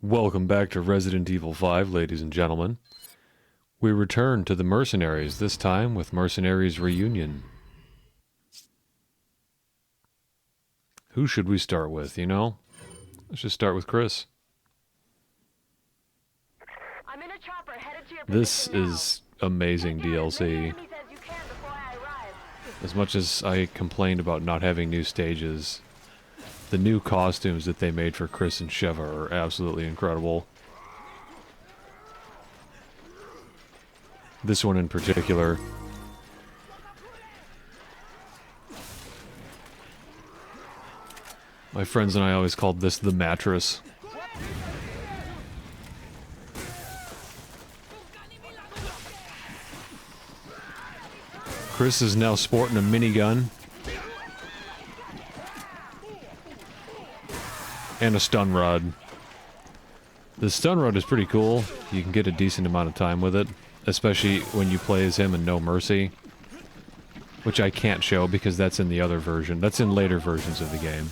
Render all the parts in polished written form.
Welcome back to Resident Evil 5, ladies and gentlemen. We return to the Mercenaries, this time with Mercenaries Reunion. Who should we start with, you know? Let's just start with Chris. I'm in a chopper headed to your This position now. is amazing Take down as many DLC. enemies as you can before I arrive. As much as I complained about not having new stages, the new costumes that they made for Chris and Sheva are absolutely incredible. This one in particular. My friends and I always called this the mattress. Chris is now sporting a minigun. And a stun rod. The stun rod is pretty cool. You can get a decent amount of time with it. Especially when you play as him in No Mercy. Which I can't show because that's in the other version. That's in later versions of the game.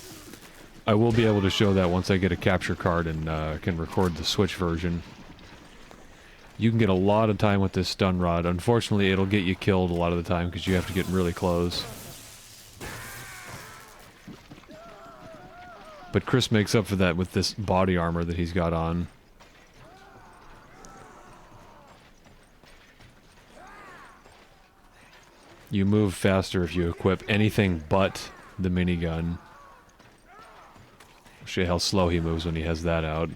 I will be able to show that once I get a capture card and can record the Switch version. You can get a lot of time with this stun rod. Unfortunately, it'll get you killed a lot of the time because you have to get really close. But Chris makes up for that with this body armor that he's got on. You move faster if you equip anything but the minigun. I'll show you how slow he moves when he has that out.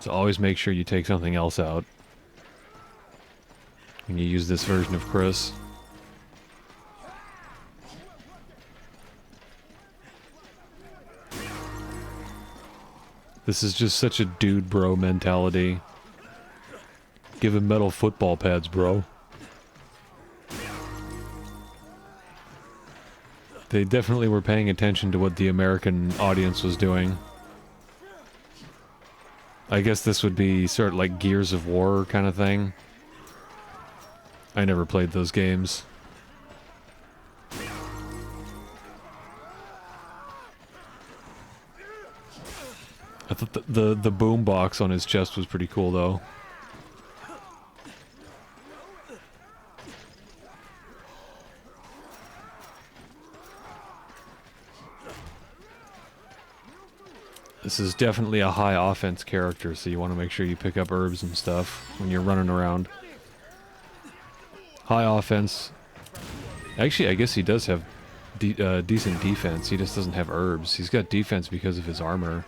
So always make sure you take something else out when you use this version of Chris. This is just such a dude bro mentality. Give him metal football pads, bro. They definitely were paying attention to what the American audience was doing. I guess this would be sort of like Gears of War kind of thing. I never played those games. I thought the boom box on his chest was pretty cool though. This is definitely a high offense character, so you want to make sure you pick up herbs and stuff when you're running around. High offense. Actually, I guess he does have decent defense. He just doesn't have herbs. He's got defense because of his armor.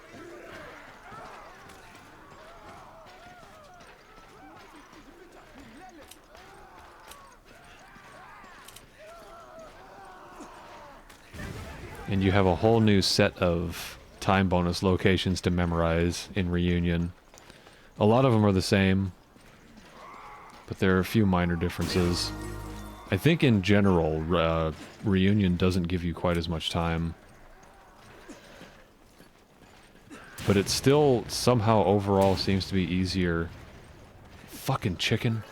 And you have a whole new set of time bonus locations to memorize in Reunion. A lot of them are the same, but there are a few minor differences. I think in general, Reunion doesn't give you quite as much time. But it still somehow overall seems to be easier. Fucking chicken.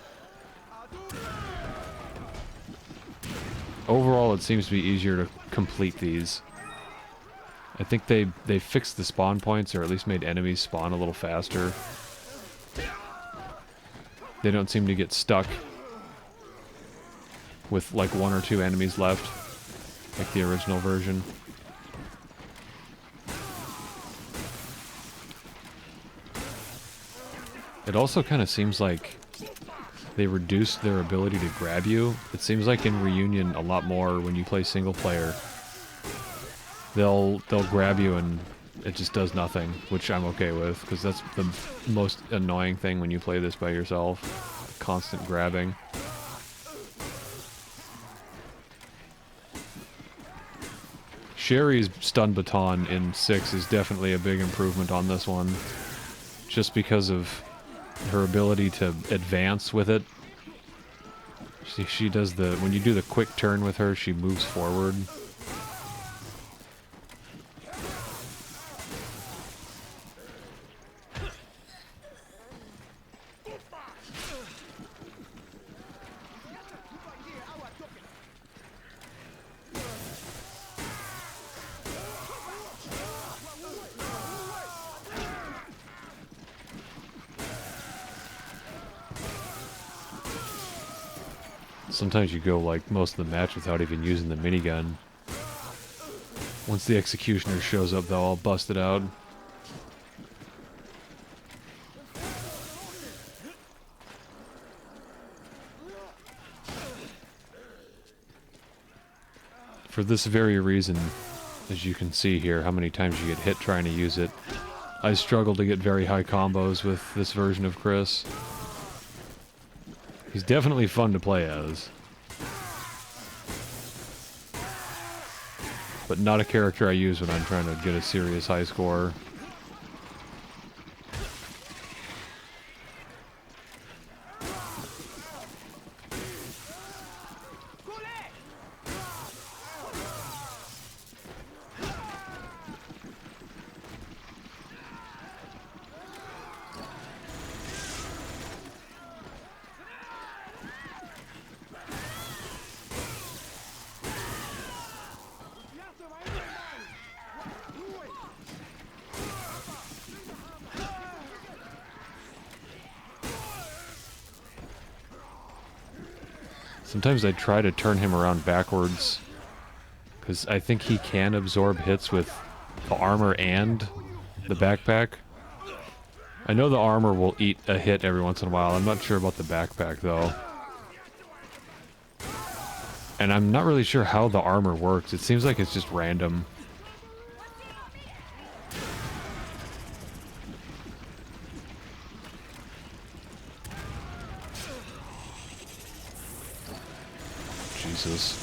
Overall, it seems to be easier to complete these. I think they fixed the spawn points, or at least made enemies spawn a little faster. They don't seem to get stuck with like one or two enemies left, like the original version. It also kind of seems like they reduced their ability to grab you. It seems like in Reunion a lot more when you play single player. They'll grab you and it just does nothing, which I'm okay with, because that's the most annoying thing when you play this by yourself. Constant grabbing. Sherry's stun baton in 6 is definitely a big improvement on this one, just because of her ability to advance with it. She does when you do the quick turn with her, she moves forward. Sometimes you go like most of the match without even using the minigun. Once the executioner shows up, they'll all bust it out. For this very reason, as you can see here, how many times you get hit trying to use it, I struggle to get very high combos with this version of Chris. He's definitely fun to play as, but not a character I use when I'm trying to get a serious high score. Sometimes I try to turn him around backwards, because I think he can absorb hits with the armor and the backpack. I know the armor will eat a hit every once in a while. I'm not sure about the backpack, though. And I'm not really sure how the armor works. It seems like it's just random. Jesus.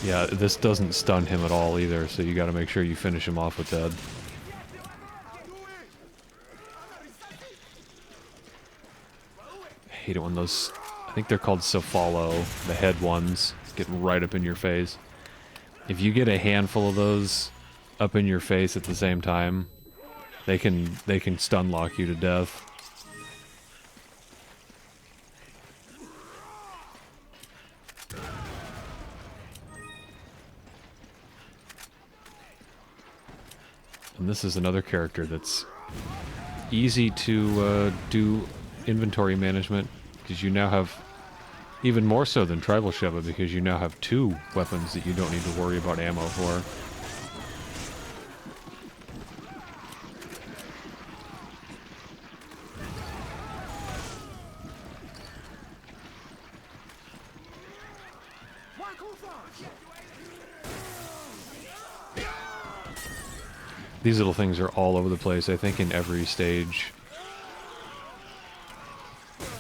Yeah, this doesn't stun him at all either, so you gotta make sure you finish him off with that. I hate it when those, I think they're called Cephalo, the head ones, get right up in your face. If you get a handful of those up in your face at the same time, they can stun lock you to death. And this is another character that's easy to do inventory management, because you now have, even more so than Tribal Sheva, because you now have 2 weapons that you don't need to worry about ammo for. These little things are all over the place, I think, in every stage.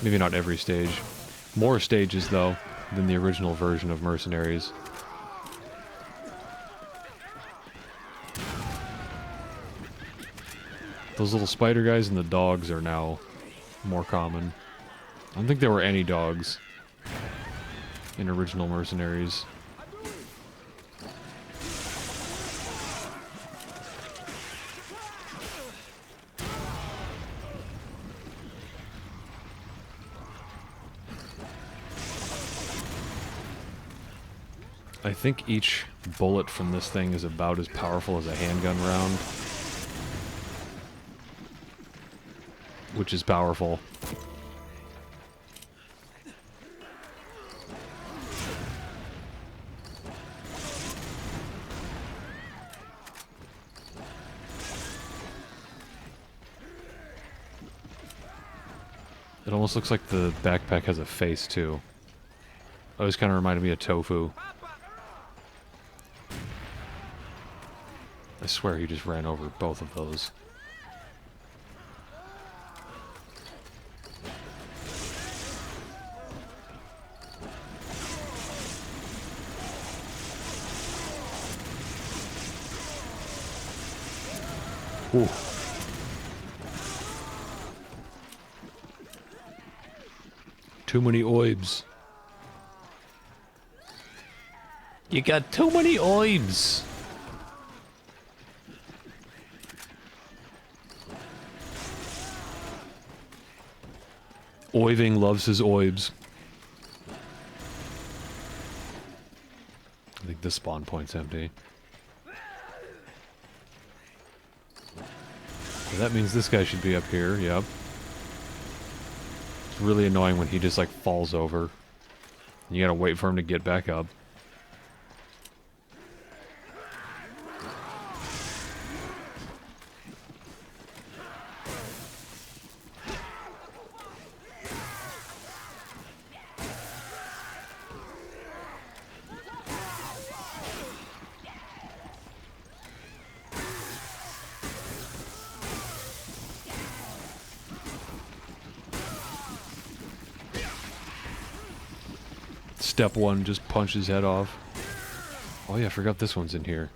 Maybe not every stage. More stages, though, than the original version of Mercenaries. Those little spider guys and the dogs are now more common. I don't think there were any dogs in original Mercenaries. I think each bullet from this thing is about as powerful as a handgun round. Which is powerful. It almost looks like the backpack has a face, too. Always kind of reminded me of Tofu. I swear he just ran over both of those. Ooh. Too many oibs. You got too many oibs. Oiving loves his oibs. I think this spawn point's empty. So that means this guy should be up here, yep. really annoying when he just like falls over. You gotta wait for him to get back up. Step one, just punch his head off. Oh yeah, I forgot this one's in here.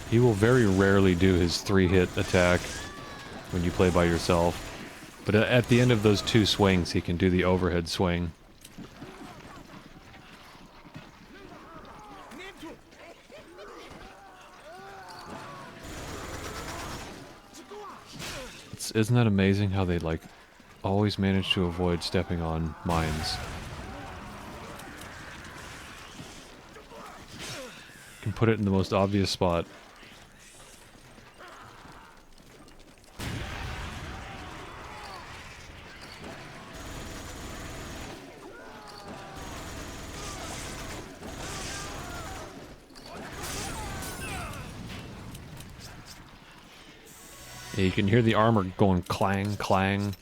He will very rarely do his 3-hit attack when you play by yourself. But at the end of those 2 swings, he can do the overhead swing. Isn't that amazing how they, like, always manage to avoid stepping on mines? You can put it in the most obvious spot. Yeah, you can hear the armor going clang, clang.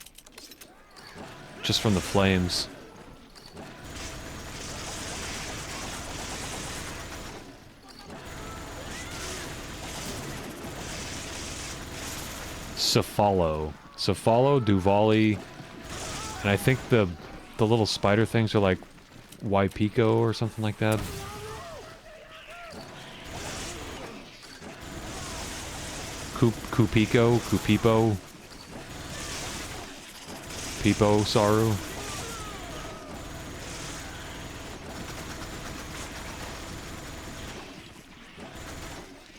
Just from the flames. Cephalo, Duvali, and I think the little spider things are like Ypico or something like that. Cupico, Cupipo, Pipo, Saru.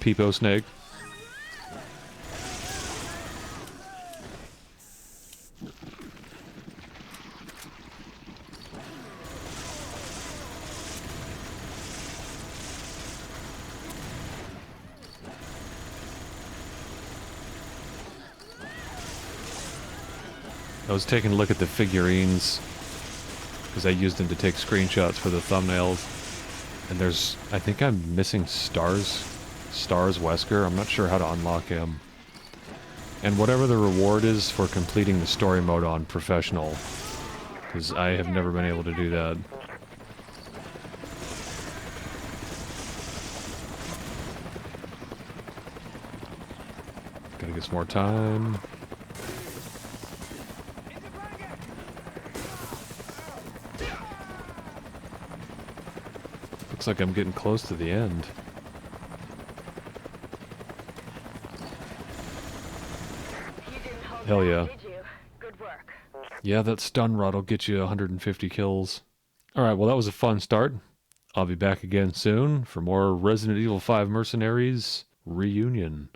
Peepo Snake. I was taking a look at the figurines because I used them to take screenshots for the thumbnails. And there's, I think I'm missing Stars Wesker. I'm not sure how to unlock him. And whatever the reward is for completing the story mode on Professional, because I have never been able to do that. Gotta get some more time. Looks like I'm getting close to the end. Hell yeah. Good work. Yeah, that stun rod will get you 150 kills. Alright, well that was a fun start. I'll be back again soon for more Resident Evil 5 Mercenaries Reunion.